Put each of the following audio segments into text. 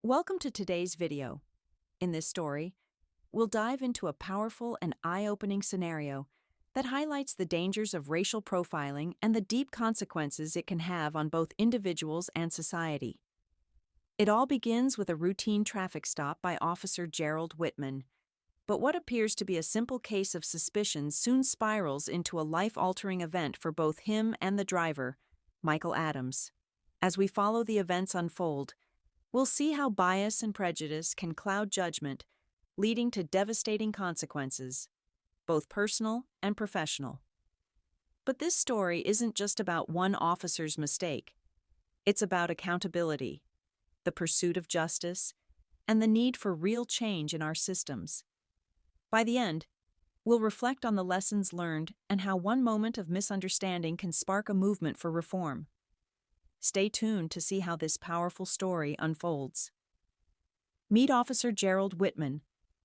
Welcome to today's video. In this story, we'll dive into a powerful and eye-opening scenario that highlights the dangers of racial profiling and the deep consequences it can have on both individuals and society. It all begins with a routine traffic stop by Officer Gerald Witman, but what appears to be a simple case of suspicion soon spirals into a life-altering event for both him and the driver, Michael Adams. As we follow the events unfold, we'll see how bias and prejudice can cloud judgment, leading to devastating consequences, both personal and professional. But this story isn't just about one officer's mistake. It's about accountability, the pursuit of justice, and the need for real change in our systems. By the end, we'll reflect on the lessons learned and how one moment of misunderstanding can spark a movement for reform. Stay tuned to see how this powerful story unfolds. Meet Officer Gerald Witman,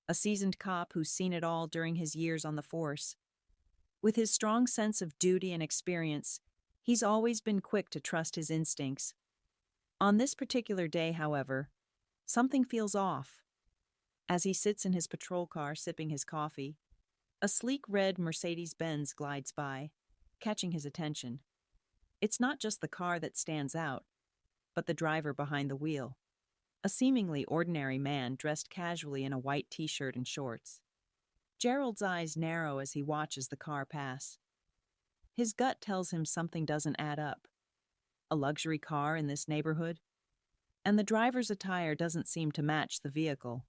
a seasoned cop who's seen it all during his years on the force. With his strong sense of duty and experience, he's always been quick to trust his instincts. On this particular day, however, something feels off. As he sits in his patrol car sipping his coffee, a sleek red Mercedes-Benz glides by, catching his attention. It's not just the car that stands out, but the driver behind the wheel, a seemingly ordinary man dressed casually in a white t-shirt and shorts. Gerald's eyes narrow as he watches the car pass. His gut tells him something doesn't add up. A luxury car in this neighborhood? And the driver's attire doesn't seem to match the vehicle.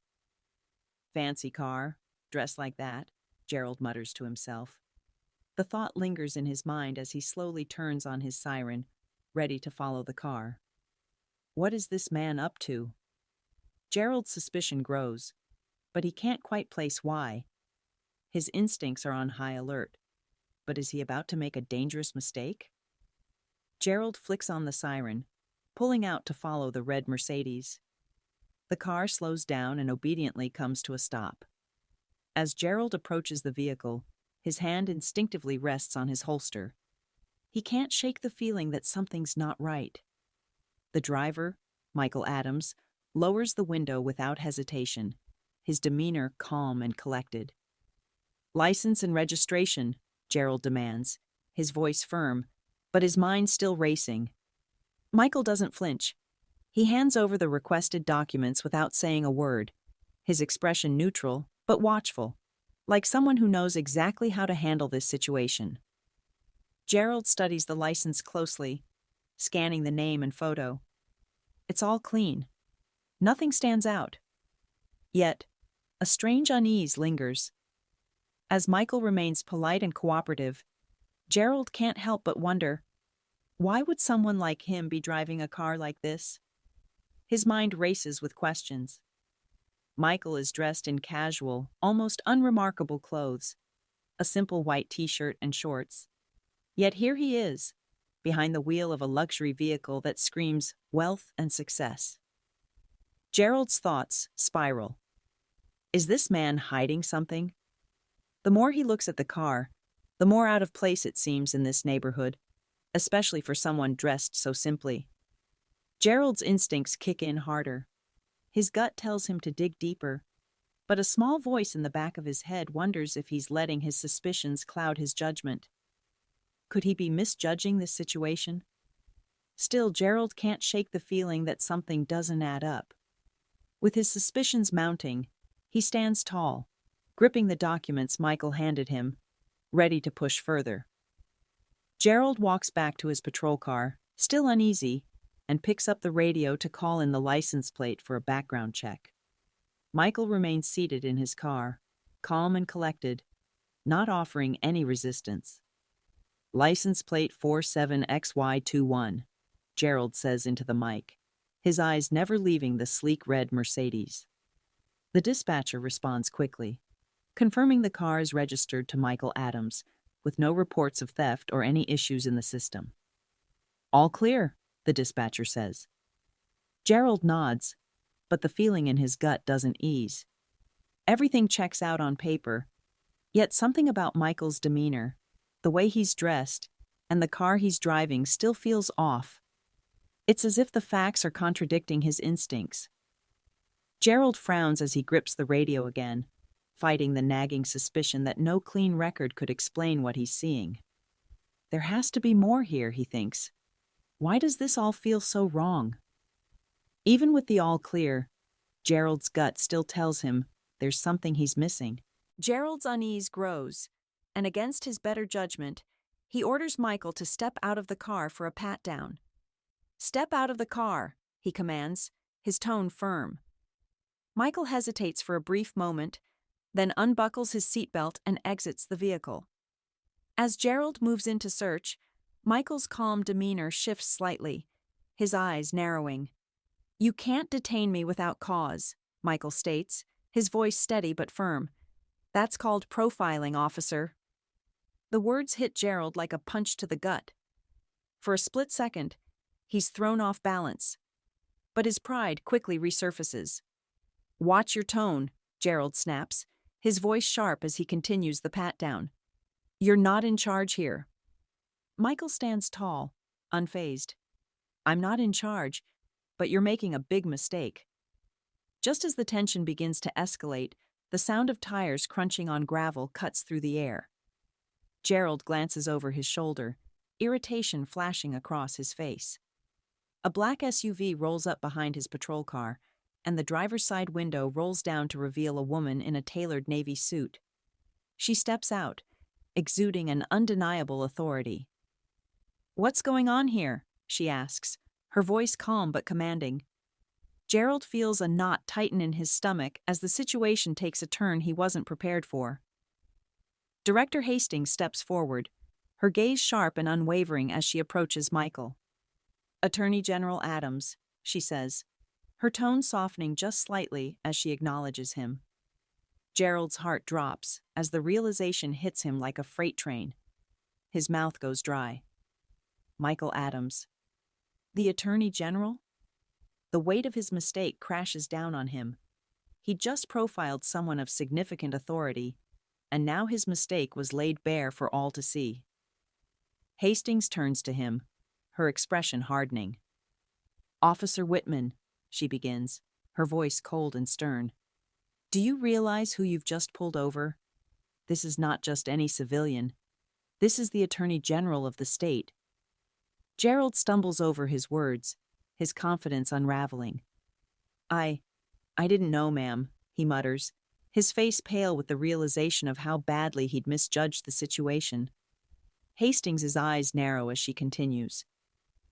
Fancy car, dressed like that, Gerald mutters to himself. The thought lingers in his mind as he slowly turns on his siren, ready to follow the car. What is this man up to? Gerald's suspicion grows, but he can't quite place why. His instincts are on high alert, but is he about to make a dangerous mistake? Gerald flicks on the siren, pulling out to follow the red Mercedes. The car slows down and obediently comes to a stop. As Gerald approaches the vehicle, his hand instinctively rests on his holster. He can't shake the feeling that something's not right. The driver, Michael Adams, lowers the window without hesitation, his demeanor calm and collected. "License and registration," Gerald demands, his voice firm, but his mind still racing. Michael doesn't flinch. He hands over the requested documents without saying a word, his expression neutral but watchful, like someone who knows exactly how to handle this situation. Gerald studies the license closely, scanning the name and photo. It's all clean. Nothing stands out. Yet, a strange unease lingers. As Michael remains polite and cooperative, Gerald can't help but wonder, why would someone like him be driving a car like this? His mind races with questions. Michael is dressed in casual, almost unremarkable clothes, a simple white t-shirt and shorts. Yet here he is, behind the wheel of a luxury vehicle that screams wealth and success. Gerald's thoughts spiral. Is this man hiding something? The more he looks at the car, the more out of place it seems in this neighborhood, especially for someone dressed so simply. Gerald's instincts kick in harder. His gut tells him to dig deeper, but a small voice in the back of his head wonders if he's letting his suspicions cloud his judgment. Could he be misjudging this situation? Still, Gerald can't shake the feeling that something doesn't add up. With his suspicions mounting, he stands tall, gripping the documents Michael handed him, ready to push further. Gerald walks back to his patrol car, still uneasy, and picks up the radio to call in the license plate for a background check. Michael remains seated in his car, calm and collected, not offering any resistance. "License plate 47XY21, Gerald says into the mic, his eyes never leaving the sleek red Mercedes. The dispatcher responds quickly, confirming the car is registered to Michael Adams, with no reports of theft or any issues in the system. "All clear," the dispatcher says. Gerald nods, but the feeling in his gut doesn't ease. Everything checks out on paper, yet something about Michael's demeanor, the way he's dressed, and the car he's driving still feels off. It's as if the facts are contradicting his instincts. Gerald frowns as he grips the radio again, fighting the nagging suspicion that no clean record could explain what he's seeing. There has to be more here, he thinks. Why does this all feel so wrong? Even with the all clear, Gerald's gut still tells him there's something he's missing. Gerald's unease grows, and against his better judgment, he orders Michael to step out of the car for a pat-down. "Step out of the car," he commands, his tone firm. Michael hesitates for a brief moment, then unbuckles his seatbelt and exits the vehicle. As Gerald moves in to search, Michael's calm demeanor shifts slightly, his eyes narrowing. "You can't detain me without cause," Michael states, his voice steady but firm. "That's called profiling, officer." The words hit Gerald like a punch to the gut. For a split second, he's thrown off balance. But his pride quickly resurfaces. "Watch your tone," Gerald snaps, his voice sharp as he continues the pat-down. "You're not in charge here." Michael stands tall, unfazed. "I'm not in charge, but you're making a big mistake." Just as the tension begins to escalate, the sound of tires crunching on gravel cuts through the air. Gerald glances over his shoulder, irritation flashing across his face. A black SUV rolls up behind his patrol car, and the driver's side window rolls down to reveal a woman in a tailored navy suit. She steps out, exuding an undeniable authority. "What's going on here?" she asks, her voice calm but commanding. Gerald feels a knot tighten in his stomach as the situation takes a turn he wasn't prepared for. Director Hastings steps forward, her gaze sharp and unwavering as she approaches Michael. "Attorney General Adams," she says, her tone softening just slightly as she acknowledges him. Gerald's heart drops as the realization hits him like a freight train. His mouth goes dry. Michael Adams. The Attorney General? The weight of his mistake crashes down on him. He just profiled someone of significant authority, and now his mistake was laid bare for all to see. Hastings turns to him, her expression hardening. "Officer Witman," she begins, her voice cold and stern. "Do you realize who you've just pulled over? This is not just any civilian. This is the Attorney General of the state." Gerald stumbles over his words, his confidence unraveling. I didn't know, ma'am," he mutters, his face pale with the realization of how badly he'd misjudged the situation. Hastings' eyes narrow as she continues.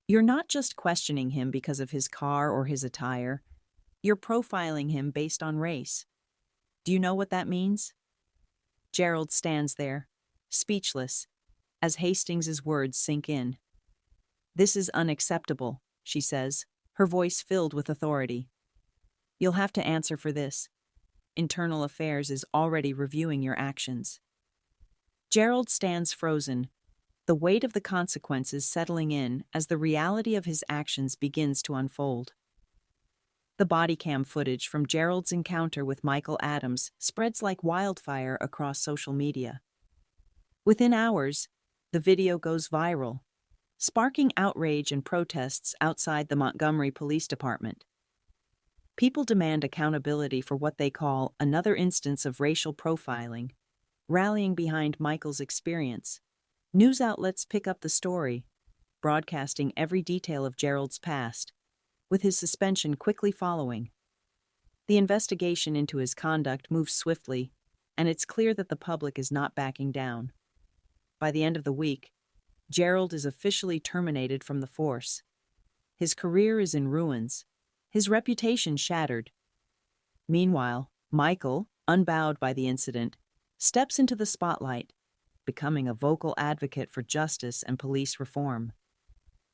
"You're not just questioning him because of his car or his attire. You're profiling him based on race. Do you know what that means?" Gerald stands there, speechless, as Hastings' words sink in. "This is unacceptable," she says, her voice filled with authority. "You'll have to answer for this. Internal Affairs is already reviewing your actions." Gerald stands frozen, the weight of the consequences settling in as the reality of his actions begins to unfold. The body cam footage from Gerald's encounter with Michael Adams spreads like wildfire across social media. Within hours, the video goes viral, sparking outrage and protests outside the Montgomery Police Department. People demand accountability for what they call another instance of racial profiling, rallying behind Michael's experience. News outlets pick up the story, broadcasting every detail of Gerald's past, with his suspension quickly following. The investigation into his conduct moves swiftly, and it's clear that the public is not backing down. By the end of the week, Gerald is officially terminated from the force. His career is in ruins, his reputation shattered. Meanwhile, Michael, unbowed by the incident, steps into the spotlight, becoming a vocal advocate for justice and police reform.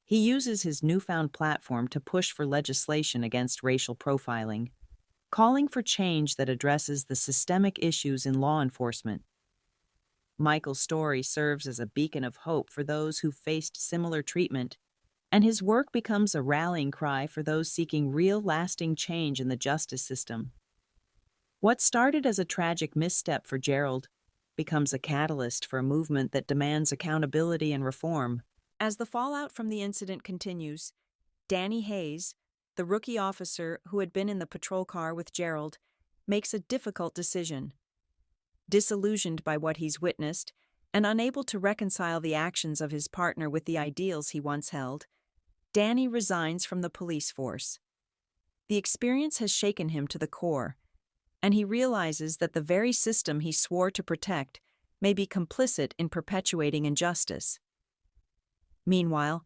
He uses his newfound platform to push for legislation against racial profiling, calling for change that addresses the systemic issues in law enforcement. Michael's story serves as a beacon of hope for those who faced similar treatment, and his work becomes a rallying cry for those seeking real, lasting change in the justice system. What started as a tragic misstep for Gerald becomes a catalyst for a movement that demands accountability and reform. As the fallout from the incident continues, Danny Hayes, the rookie officer who had been in the patrol car with Gerald makes a difficult decision. Disillusioned by what he's witnessed and unable to reconcile the actions of his partner with the ideals he once held, Danny resigns from the police force. The experience has shaken him to the core, and he realizes that the very system he swore to protect may be complicit in perpetuating injustice. Meanwhile,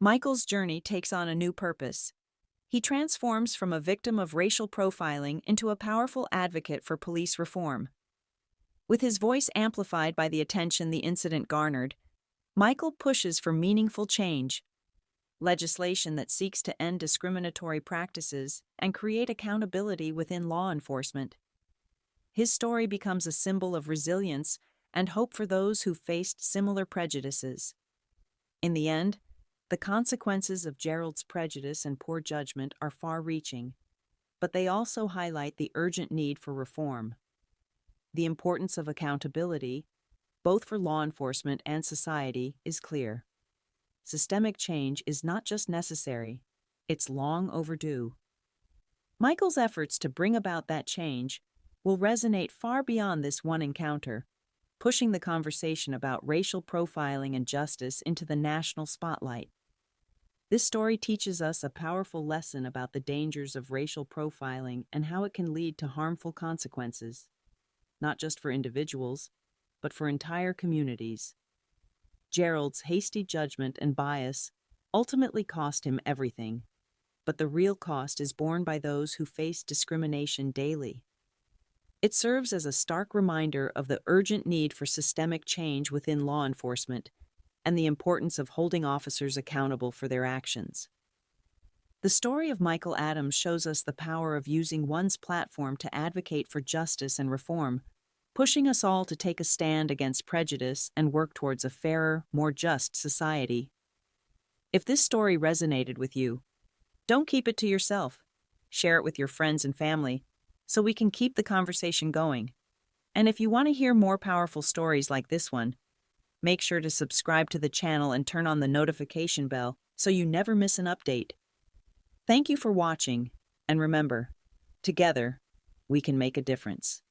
Michael's journey takes on a new purpose. He transforms from a victim of racial profiling into a powerful advocate for police reform. With his voice amplified by the attention the incident garnered, Michael pushes for meaningful change, legislation that seeks to end discriminatory practices and create accountability within law enforcement. His story becomes a symbol of resilience and hope for those who faced similar prejudices. In the end, the consequences of Gerald's prejudice and poor judgment are far-reaching, but they also highlight the urgent need for reform. The importance of accountability, both for law enforcement and society, is clear. Systemic change is not just necessary, it's long overdue. Michael's efforts to bring about that change will resonate far beyond this one encounter, pushing the conversation about racial profiling and justice into the national spotlight. This story teaches us a powerful lesson about the dangers of racial profiling and how it can lead to harmful consequences, not just for individuals, but for entire communities. Gerald's hasty judgment and bias ultimately cost him everything, but the real cost is borne by those who face discrimination daily. It serves as a stark reminder of the urgent need for systemic change within law enforcement and the importance of holding officers accountable for their actions. The story of Michael Adams shows us the power of using one's platform to advocate for justice and reform, pushing us all to take a stand against prejudice and work towards a fairer, more just society. If this story resonated with you, don't keep it to yourself. Share it with your friends and family so we can keep the conversation going. And if you want to hear more powerful stories like this one, make sure to subscribe to the channel and turn on the notification bell so you never miss an update. Thank you for watching, and remember, together, we can make a difference.